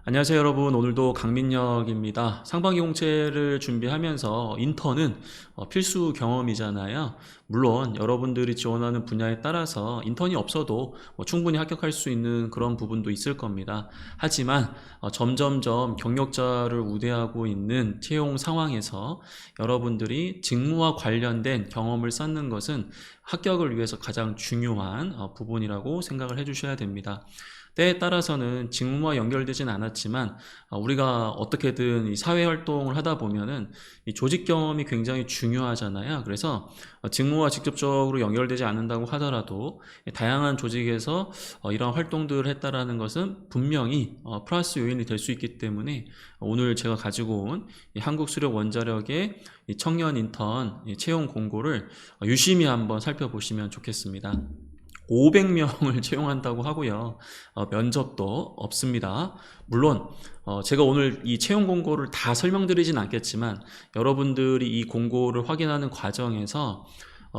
안녕하세요 여러분. 오늘도 강민혁입니다. 상반기 공채를 준비하면서 인턴은 필수 경험이잖아요. 물론 여러분들이 지원하는 분야에 따라서 인턴이 없어도 충분히 합격할 수 있는 그런 부분도 있을 겁니다. 하지만 점점점 경력자를 우대하고 있는 채용 상황에서 여러분들이 직무와 관련된 경험을 쌓는 것은 합격을 위해서 가장 중요한 부분이라고 생각을 해주셔야 됩니다. 때에 따라서는 직무와 연결되진 않았지만 우리가 어떻게든 이 사회활동을 하다 보면은 이 조직 경험이 굉장히 중요하잖아요. 그래서 직무와 직접적으로 연결되지 않는다고 하더라도 다양한 조직에서 이런 활동들을 했다라는 것은 분명히 플러스 요인이 될 수 있기 때문에 오늘 제가 가지고 온 이 한국수력원자력의 이 청년 인턴 채용 공고를 유심히 한번 살펴보시면 좋겠습니다. 500명을 채용한다고 하고요. 면접도 없습니다. 물론 제가 오늘 이 채용 공고를 다 설명드리진 않겠지만 여러분들이 이 공고를 확인하는 과정에서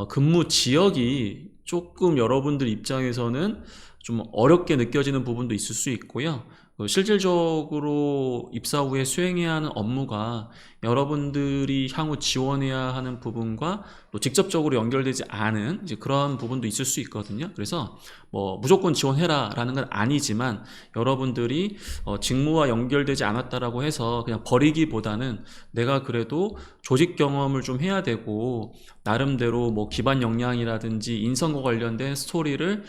근무 지역이 조금 여러분들 입장에서는 좀 어렵게 느껴지는 부분도 있을 수 있고요. 실질적으로 입사 후에 수행해야 하는 업무가 여러분들이 향후 지원해야 하는 부분과 또 직접적으로 연결되지 않은 이제 그런 부분도 있을 수 있거든요. 그래서 뭐 무조건 지원해라 라는 건 아니지만 여러분들이 직무와 연결되지 않았다라고 해서 그냥 버리기보다는 내가 그래도 조직 경험을 좀 해야 되고 나름대로 뭐 기반 역량이라든지 인성과 관련된 스토리를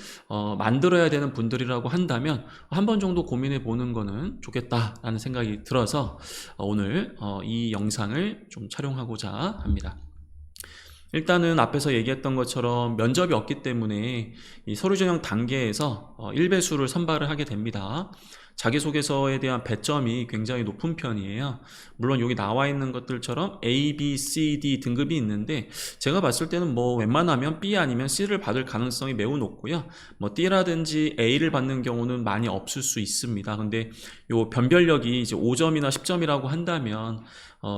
만들어야 되는 분들이라고 한다면 한 번 정도 고민해 보는 거는 좋겠다라는 생각이 들어서 오늘 이 영상을 좀 촬영하고자 합니다. 일단은 앞에서 얘기했던 것처럼 면접이 없기 때문에 이 서류 전형 단계에서 1배수를 선발을 하게 됩니다. 자기소개서에 대한 배점이 굉장히 높은 편이에요. 물론 여기 나와 있는 것들처럼 A, B, C, D 등급이 있는데 제가 봤을 때는 뭐 웬만하면 B 아니면 C를 받을 가능성이 매우 높고요. 뭐 D라든지 A를 받는 경우는 많이 없을 수 있습니다. 근데 요 변별력이 이제 5점이나 10점이라고 한다면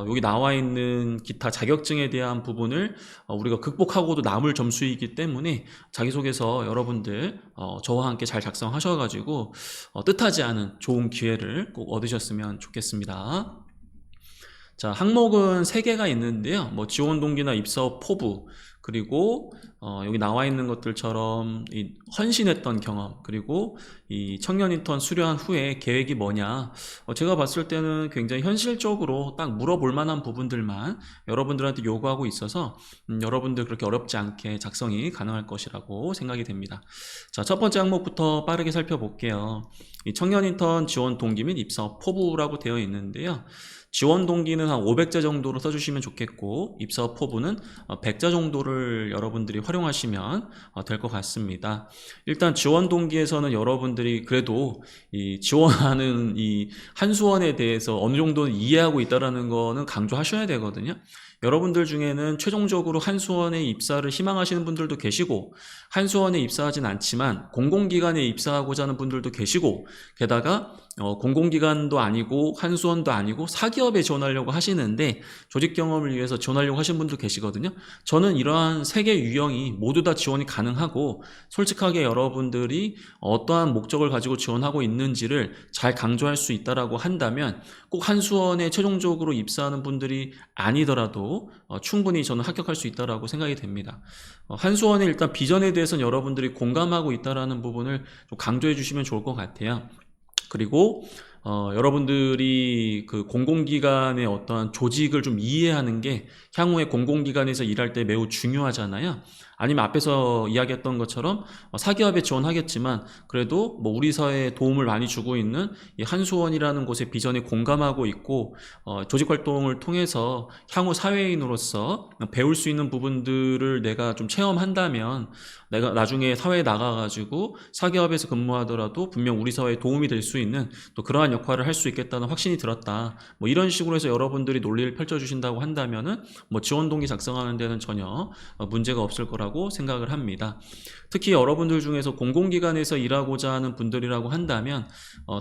여기 나와 있는 기타 자격증에 대한 부분을 우리가 극복하고도 남을 점수이기 때문에 자기소개서 여러분들 저와 함께 잘 작성하셔가지고 뜻하지 않은 좋은 기회를 꼭 얻으셨으면 좋겠습니다. 자, 항목은 3개가 있는데요. 뭐 지원 동기나 입사 포부, 그리고 여기 나와 있는 것들처럼 이 헌신했던 경험, 그리고 이 청년 인턴 수료한 후에 계획이 뭐냐. 제가 봤을 때는 굉장히 현실적으로 딱 물어볼 만한 부분들만 여러분들한테 요구하고 있어서 여러분들 그렇게 어렵지 않게 작성이 가능할 것이라고 생각이 됩니다. 자, 첫 번째 항목부터 빠르게 살펴볼게요. 이 청년 인턴 지원 동기 및 입사 포부라고 되어 있는데요. 지원 동기는 한 500자 정도로 써주시면 좋겠고 입사 포부는 100자 정도를 여러분들이 활용하시면 될 것 같습니다. 일단 지원 동기에서는 여러분들이 그래도 이 지원하는 이 한수원에 대해서 어느 정도 이해하고 있다는 거는 강조하셔야 되거든요. 여러분들 중에는 최종적으로 한수원에 입사를 희망하시는 분들도 계시고 한수원에 입사하진 않지만 공공기관에 입사하고자 하는 분들도 계시고 게다가 공공기관도 아니고 한수원도 아니고 사기업에 지원하려고 하시는데 조직 경험을 위해서 지원하려고 하시는 분도 계시거든요. 저는 이러한 3개 유형이 모두 다 지원이 가능하고 솔직하게 여러분들이 어떠한 목적을 가지고 지원하고 있는지를 잘 강조할 수 있다라고 한다면 꼭 한수원에 최종적으로 입사하는 분들이 아니더라도 충분히 저는 합격할 수 있다라고 생각이 됩니다. 한수원의 일단 비전에 대해서는 여러분들이 공감하고 있다라는 부분을 좀 강조해 주시면 좋을 것 같아요. 그리고 여러분들이 그 공공기관의 어떠한 조직을 좀 이해하는 게 향후에 공공기관에서 일할 때 매우 중요하잖아요. 아니면 앞에서 이야기했던 것처럼 사기업에 지원하겠지만 그래도 뭐 우리 사회에 도움을 많이 주고 있는 이 한수원이라는 곳의 비전에 공감하고 있고 조직활동을 통해서 향후 사회인으로서 배울 수 있는 부분들을 내가 좀 체험한다면 내가 나중에 사회에 나가가지고 사기업에서 근무하더라도 분명 우리 사회에 도움이 될 수 있는 또 그러한 역할을 할 수 있겠다는 확신이 들었다. 뭐 이런 식으로 해서 여러분들이 논리를 펼쳐주신다고 한다면은 뭐 지원 동기 작성하는 데는 전혀 문제가 없을 거라고 생각을 합니다. 특히 여러분들 중에서 공공기관에서 일하고자 하는 분들이라고 한다면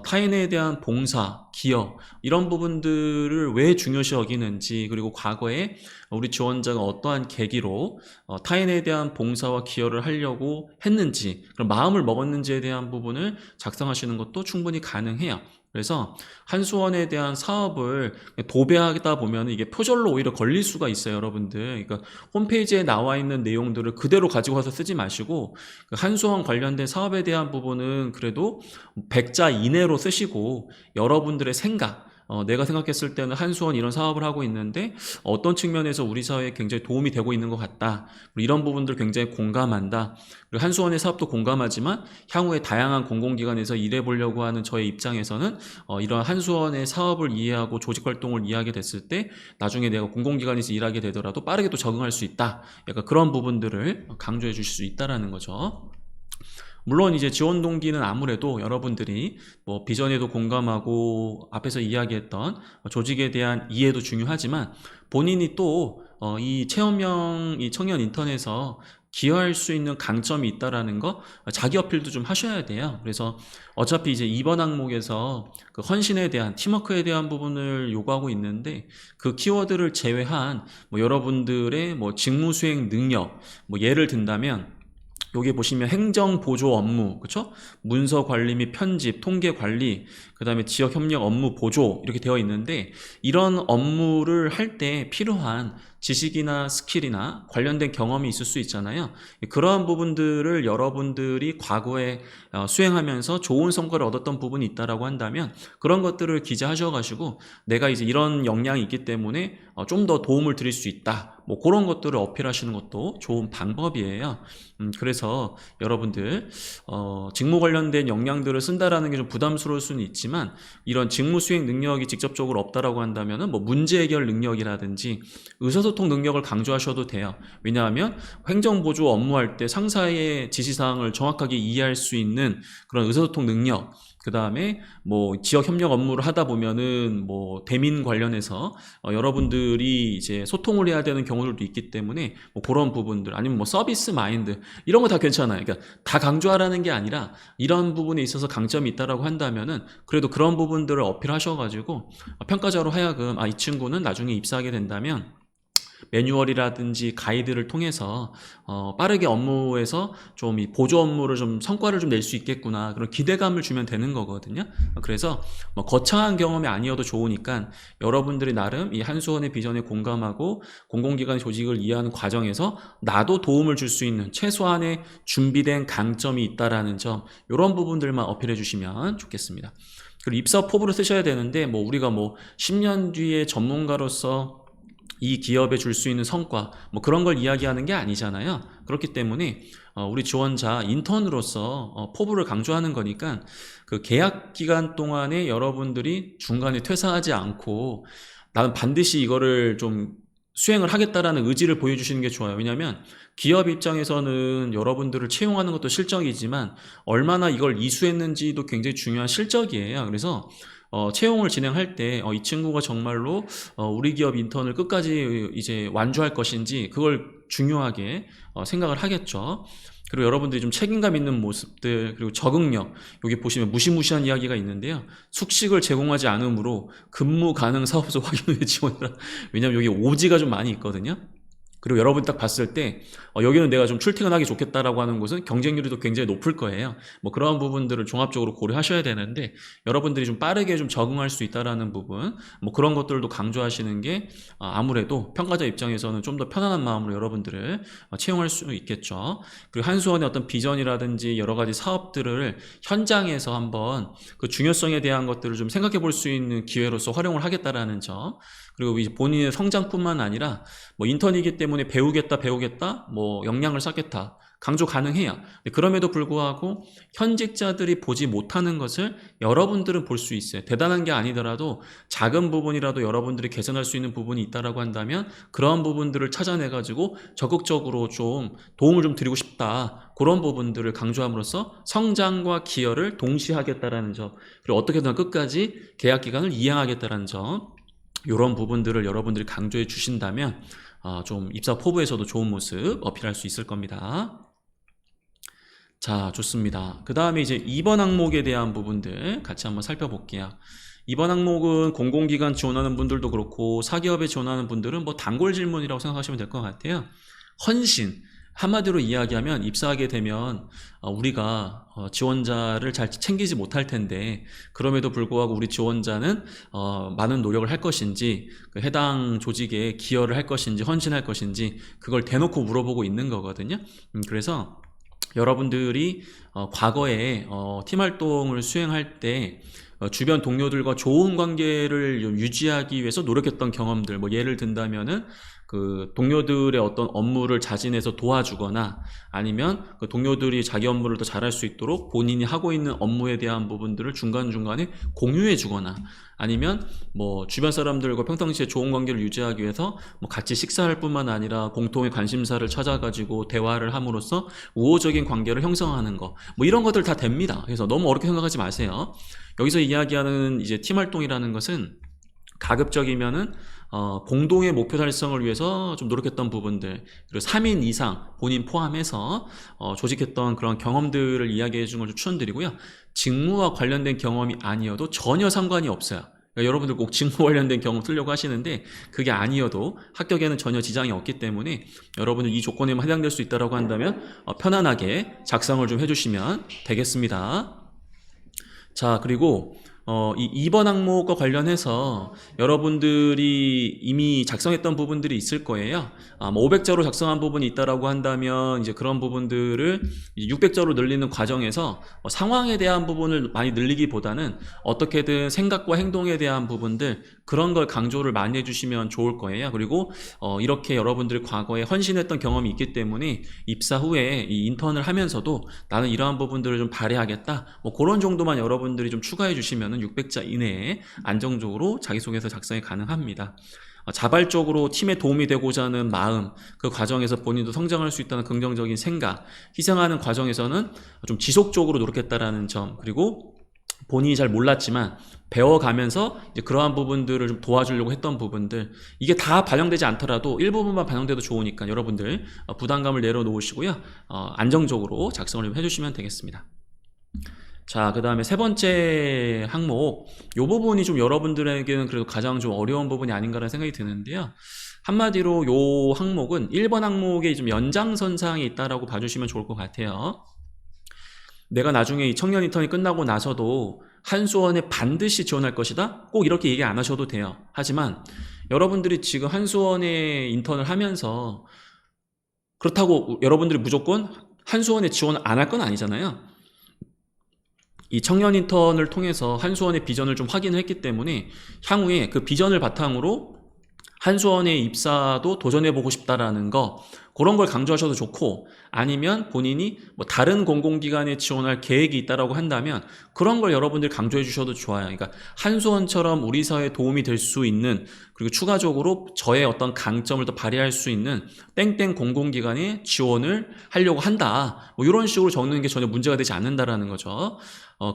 타인에 대한 봉사, 기여 이런 부분들을 왜 중요시 여기는지 그리고 과거에 우리 지원자가 어떠한 계기로 타인에 대한 봉사와 기여를 하려고 했는지 그런 마음을 먹었는지에 대한 부분을 작성하시는 것도 충분히 가능해요. 그래서 한수원에 대한 사업을 도배하다 보면 이게 표절로 오히려 걸릴 수가 있어요, 여러분들. 그러니까 홈페이지에 나와 있는 내용들을 그대로 가지고 와서 쓰지 마시고 그 한수원 관련된 사업에 대한 부분은 그래도 100자 이내로 쓰시고 여러분들의 생각, 내가 생각했을 때는 한수원 이런 사업을 하고 있는데 어떤 측면에서 우리 사회에 굉장히 도움이 되고 있는 것 같다. 이런 부분들 굉장히 공감한다. 그리고 한수원의 사업도 공감하지만 향후에 다양한 공공기관에서 일해보려고 하는 저의 입장에서는 이런 한수원의 사업을 이해하고 조직활동을 이해하게 됐을 때 나중에 내가 공공기관에서 일하게 되더라도 빠르게 또 적응할 수 있다. 약간 그런 부분들을 강조해 주실 수 있다라는 거죠. 물론 이제 지원 동기는 아무래도 여러분들이 뭐 비전에도 공감하고 앞에서 이야기했던 조직에 대한 이해도 중요하지만 본인이 또 이 체험형 이 청년 인턴에서 기여할 수 있는 강점이 있다라는 거 자기 어필도 좀 하셔야 돼요. 그래서 어차피 이제 이번 항목에서 그 헌신에 대한 팀워크에 대한 부분을 요구하고 있는데 그 키워드를 제외한 뭐 여러분들의 뭐 직무 수행 능력 뭐 예를 든다면 여기 보시면 행정 보조 업무, 그렇죠? 문서 관리 및 편집, 통계 관리, 그다음에 지역 협력 업무 보조 이렇게 되어 있는데 이런 업무를 할 때 필요한 지식이나 스킬이나 관련된 경험이 있을 수 있잖아요. 그러한 부분들을 여러분들이 과거에 수행하면서 좋은 성과를 얻었던 부분이 있다라고 한다면 그런 것들을 기재하셔가지고 내가 이제 이런 역량이 있기 때문에 좀 더 도움을 드릴 수 있다. 뭐 그런 것들을 어필하시는 것도 좋은 방법이에요. 그래서 여러분들 직무 관련된 역량들을 쓴다라는 게 좀 부담스러울 수는 있지만 이런 직무 수행 능력이 직접적으로 없다라고 한다면은 뭐 문제 해결 능력이라든지 의사소통 능력을 강조하셔도 돼요. 왜냐하면 행정보조 업무할 때 상사의 지시사항을 정확하게 이해할 수 있는 그런 의사소통 능력, 그 다음에 뭐 지역 협력 업무를 하다 보면은 뭐 대민 관련해서 여러분들이 이제 소통을 해야 되는 경우들도 있기 때문에 뭐 그런 부분들 아니면 뭐 서비스 마인드 이런 거 다 괜찮아요. 그러니까 다 강조하라는 게 아니라 이런 부분에 있어서 강점이 있다라고 한다면은 그래도 그런 부분들을 어필하셔가지고 평가자로 하여금 이 친구는 나중에 입사하게 된다면 매뉴얼이라든지 가이드를 통해서 빠르게 업무에서 좀 이 보조 업무를 좀 성과를 좀 낼 수 있겠구나 그런 기대감을 주면 되는 거거든요. 그래서 뭐 거창한 경험이 아니어도 좋으니까 여러분들이 나름 이 한수원의 비전에 공감하고 공공기관 조직을 이해하는 과정에서 나도 도움을 줄 수 있는 최소한의 준비된 강점이 있다라는 점 이런 부분들만 어필해 주시면 좋겠습니다. 그리고 입사 포부를 쓰셔야 되는데 뭐 우리가 뭐 10년 뒤에 전문가로서 이 기업에 줄 수 있는 성과 뭐 그런 걸 이야기하는 게 아니잖아요. 그렇기 때문에 우리 지원자 인턴으로서 포부를 강조하는 거니까 그 계약 기간 동안에 여러분들이 중간에 퇴사하지 않고 나는 반드시 이거를 좀 수행을 하겠다라는 의지를 보여주시는 게 좋아요. 왜냐하면 기업 입장에서는 여러분들을 채용하는 것도 실적이지만 얼마나 이걸 이수했는지도 굉장히 중요한 실적이에요. 그래서 채용을 진행할 때 이 친구가 정말로 우리 기업 인턴을 끝까지 이제 완주할 것인지 그걸 중요하게 생각을 하겠죠. 그리고 여러분들이 좀 책임감 있는 모습들 그리고 적응력 여기 보시면 무시무시한 이야기가 있는데요. 숙식을 제공하지 않으므로 근무 가능 사업소 확인 후에 지원해라. 왜냐하면 여기 오지가 좀 많이 있거든요. 그리고 여러분 딱 봤을 때 여기는 내가 좀 출퇴근하기 좋겠다라고 하는 곳은 경쟁률이 또 굉장히 높을 거예요. 뭐 그런 부분들을 종합적으로 고려하셔야 되는데 여러분들이 좀 빠르게 좀 적응할 수 있다라는 부분 뭐 그런 것들도 강조하시는 게 아무래도 평가자 입장에서는 좀 더 편안한 마음으로 여러분들을 채용할 수 있겠죠. 그리고 한수원의 어떤 비전이라든지 여러 가지 사업들을 현장에서 한번 그 중요성에 대한 것들을 좀 생각해 볼 수 있는 기회로서 활용을 하겠다라는 점 그리고 이제 본인의 성장뿐만 아니라 뭐 인턴이기 때문에 배우겠다 뭐 역량을 쌓겠다 강조 가능해요. 그럼에도 불구하고 현직자들이 보지 못하는 것을 여러분들은 볼 수 있어요. 대단한 게 아니더라도 작은 부분이라도 여러분들이 개선할 수 있는 부분이 있다라고 한다면 그런 부분들을 찾아내 가지고 적극적으로 좀 도움을 좀 드리고 싶다. 그런 부분들을 강조함으로써 성장과 기여를 동시에 하겠다라는 점 그리고 어떻게든 끝까지 계약 기간을 이행하겠다라는 점 이런 부분들을 여러분들이 강조해 주신다면 좀 입사 포부에서도 좋은 모습 어필할 수 있을 겁니다. 자, 좋습니다. 그 다음에 이제 2번 항목에 대한 부분들 같이 한번 살펴볼게요. 이번 항목은 공공기관 지원하는 분들도 그렇고 사기업에 지원하는 분들은 뭐 단골 질문이라고 생각하시면 될 것 같아요. 헌신. 한마디로 이야기하면 입사하게 되면 우리가 지원자를 잘 챙기지 못할 텐데 그럼에도 불구하고 우리 지원자는 많은 노력을 할 것인지 그 해당 조직에 기여를 할 것인지 헌신할 것인지 그걸 대놓고 물어보고 있는 거거든요. 그래서 여러분들이 과거에 팀 활동을 수행할 때 주변 동료들과 좋은 관계를 유지하기 위해서 노력했던 경험들, 뭐 예를 든다면은 그 동료들의 어떤 업무를 자진해서 도와주거나 아니면 그 동료들이 자기 업무를 더 잘할 수 있도록 본인이 하고 있는 업무에 대한 부분들을 중간중간에 공유해 주거나 아니면 뭐 주변 사람들과 평상시에 좋은 관계를 유지하기 위해서 뭐 같이 식사할 뿐만 아니라 공통의 관심사를 찾아가지고 대화를 함으로써 우호적인 관계를 형성하는 거, 뭐 이런 것들 다 됩니다. 그래서 너무 어렵게 생각하지 마세요. 여기서 이야기하는 이제 팀 활동이라는 것은 가급적이면은 공동의 목표 달성을 위해서 좀 노력했던 부분들, 그리고 3인 이상 본인 포함해서 조직했던 그런 경험들을 이야기해 주는 걸 좀 추천드리고요. 직무와 관련된 경험이 아니어도 전혀 상관이 없어요. 그러니까 여러분들 꼭 직무 관련된 경험 쓰려고 하시는데 그게 아니어도 합격에는 전혀 지장이 없기 때문에 여러분들 이 조건에만 해당될 수 있다고 한다면 편안하게 작성을 좀 해주시면 되겠습니다. 자, 그리고 이 2번 항목과 관련해서 여러분들이 이미 작성했던 부분들이 있을 거예요. 뭐 500자로 작성한 부분이 있다라고 한다면 이제 그런 부분들을 600자로 늘리는 과정에서 상황에 대한 부분을 많이 늘리기보다는 어떻게든 생각과 행동에 대한 부분들 그런 걸 강조를 많이 해주시면 좋을 거예요. 그리고 이렇게 여러분들이 과거에 헌신했던 경험이 있기 때문에 입사 후에 이 인턴을 하면서도 나는 이러한 부분들을 좀 발휘하겠다. 뭐 그런 정도만 여러분들이 좀 추가해 주시면 600자 이내에 안정적으로 자기소개서 작성이 가능합니다. 자발적으로 팀에 도움이 되고자 하는 마음, 그 과정에서 본인도 성장할 수 있다는 긍정적인 생각, 희생하는 과정에서는 좀 지속적으로 노력했다라는 점, 그리고 본인이 잘 몰랐지만 배워가면서 이제 그러한 부분들을 좀 도와주려고 했던 부분들, 이게 다 반영되지 않더라도 일부분만 반영돼도 좋으니까 여러분들 부담감을 내려놓으시고요. 안정적으로 작성을 좀 해주시면 되겠습니다. 자, 그 다음에 세 번째 항목, 이 부분이 좀 여러분들에게는 그래도 가장 좀 어려운 부분이 아닌가라는 생각이 드는데요. 한마디로 이 항목은 1번 항목에 좀 연장선상에 있다라고 봐주시면 좋을 것 같아요. 내가 나중에 이 청년 인턴이 끝나고 나서도 한수원에 반드시 지원할 것이다? 꼭 이렇게 얘기 안 하셔도 돼요. 하지만 여러분들이 지금 한수원에 인턴을 하면서 그렇다고 여러분들이 무조건 한수원에 지원을 안 할 건 아니잖아요. 이 청년 인턴을 통해서 한수원의 비전을 좀 확인을 했기 때문에 향후에 그 비전을 바탕으로 한수원에 입사도 도전해보고 싶다라는 거, 그런 걸 강조하셔도 좋고, 아니면 본인이 뭐 다른 공공기관에 지원할 계획이 있다라고 한다면 그런 걸 여러분들이 강조해 주셔도 좋아요. 그러니까 한수원처럼 우리 사회에 도움이 될 수 있는, 그리고 추가적으로 저의 어떤 강점을 더 발휘할 수 있는 땡땡 공공기관에 지원을 하려고 한다, 뭐 이런 식으로 적는 게 전혀 문제가 되지 않는다라는 거죠.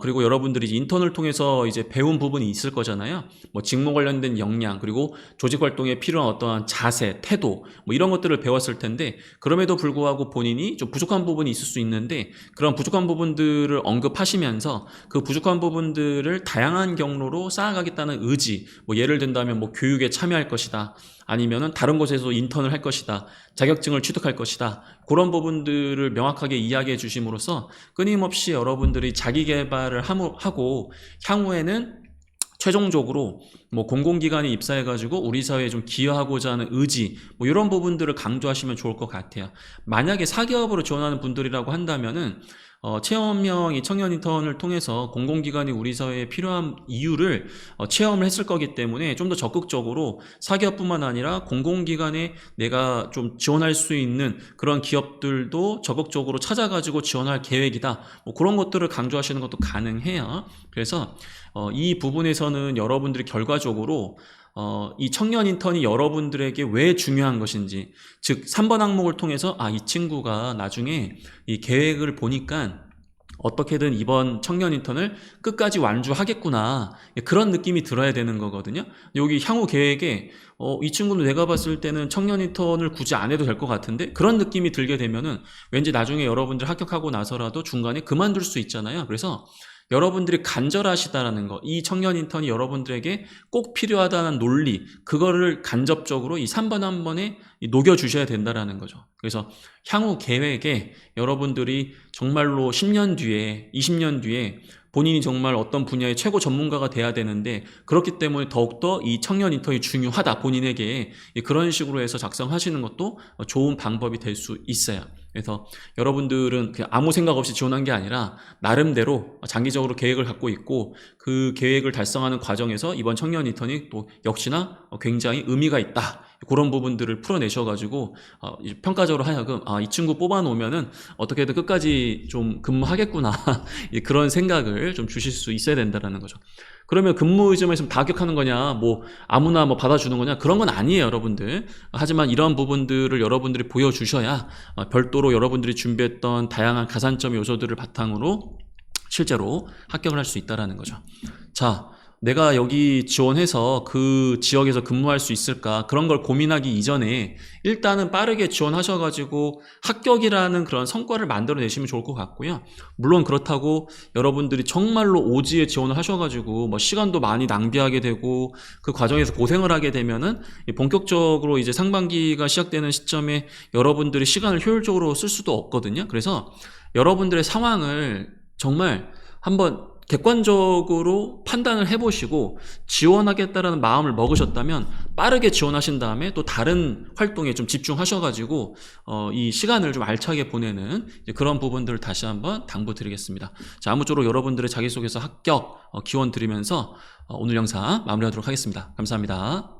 그리고 여러분들이 인턴을 통해서 이제 배운 부분이 있을 거잖아요. 뭐 직무 관련된 역량, 그리고 조직 활동에 필요한 어떠한 자세, 태도, 뭐 이런 것들을 배웠을 텐데, 그럼에도 불구하고 본인이 좀 부족한 부분이 있을 수 있는데 그런 부족한 부분들을 언급하시면서 그 부족한 부분들을 다양한 경로로 쌓아가겠다는 의지, 뭐 예를 든다면 뭐 교육에 참여할 것이다, 아니면은 다른 곳에서 인턴을 할 것이다, 자격증을 취득할 것이다, 그런 부분들을 명확하게 이야기해 주심으로써 끊임없이 여러분들이 자기 개발을 하고 향후에는 최종적으로 뭐 공공기관에 입사해가지고 우리 사회에 좀 기여하고자 하는 의지, 뭐 이런 부분들을 강조하시면 좋을 것 같아요. 만약에 사기업으로 지원하는 분들이라고 한다면은 체험형 청년 인턴을 통해서 공공기관이 우리 사회에 필요한 이유를 체험을 했을 거기 때문에 좀 더 적극적으로 사기업뿐만 아니라 공공기관에 내가 좀 지원할 수 있는 그런 기업들도 적극적으로 찾아가지고 지원할 계획이다, 뭐 그런 것들을 강조하시는 것도 가능해요. 그래서 이 부분에서는 여러분들이 결과적으로 이 청년 인턴이 여러분들에게 왜 중요한 것인지, 즉 3번 항목을 통해서 이 친구가 나중에 이 계획을 보니까 어떻게든 이번 청년 인턴을 끝까지 완주하겠구나, 그런 느낌이 들어야 되는 거거든요. 여기 향후 계획에 이 친구는 내가 봤을 때는 청년 인턴을 굳이 안 해도 될 것 같은데, 그런 느낌이 들게 되면은 왠지 나중에 여러분들 합격하고 나서라도 중간에 그만둘 수 있잖아요. 그래서 여러분들이 간절하시다라는 거, 이 청년 인턴이 여러분들에게 꼭 필요하다는 논리, 그거를 간접적으로 이 3번 한 번에 녹여주셔야 된다라는 거죠. 그래서 향후 계획에 여러분들이 정말로 10년 뒤에, 20년 뒤에 본인이 정말 어떤 분야의 최고 전문가가 돼야 되는데, 그렇기 때문에 더욱더 이 청년 인턴이 중요하다, 본인에게. 그런 식으로 해서 작성하시는 것도 좋은 방법이 될 수 있어요. 그래서 여러분들은 그냥 아무 생각 없이 지원한 게 아니라 나름대로 장기적으로 계획을 갖고 있고, 그 계획을 달성하는 과정에서 이번 청년 인턴이 또 역시나 굉장히 의미가 있다, 그런 부분들을 풀어내셔가지고 평가적으로 하여금 이 친구 뽑아놓으면은 어떻게든 끝까지 좀 근무하겠구나 그런 생각을 좀 주실 수 있어야 된다는 거죠. 그러면 근무 의지만 있으면 다 합격하는 거냐, 뭐 아무나 뭐 받아주는 거냐, 그런 건 아니에요, 여러분들. 하지만 이런 부분들을 여러분들이 보여주셔야 별도로 여러분들이 준비했던 다양한 가산점 요소들을 바탕으로 실제로 합격을 할 수 있다는 거죠. 자, 내가 여기 지원해서 그 지역에서 근무할 수 있을까, 그런 걸 고민하기 이전에 일단은 빠르게 지원하셔가지고 합격이라는 그런 성과를 만들어내시면 좋을 것 같고요. 물론 그렇다고 여러분들이 정말로 오지에 지원을 하셔가지고 뭐 시간도 많이 낭비하게 되고 그 과정에서 고생을 하게 되면은 본격적으로 이제 상반기가 시작되는 시점에 여러분들이 시간을 효율적으로 쓸 수도 없거든요. 그래서 여러분들의 상황을 정말 한번 객관적으로 판단을 해보시고 지원하겠다라는 마음을 먹으셨다면 빠르게 지원하신 다음에 또 다른 활동에 좀 집중하셔가지고 이 시간을 좀 알차게 보내는 그런 부분들을 다시 한번 당부드리겠습니다. 자, 아무쪼록 여러분들의 자기소개서 합격 기원 드리면서 오늘 영상 마무리하도록 하겠습니다. 감사합니다.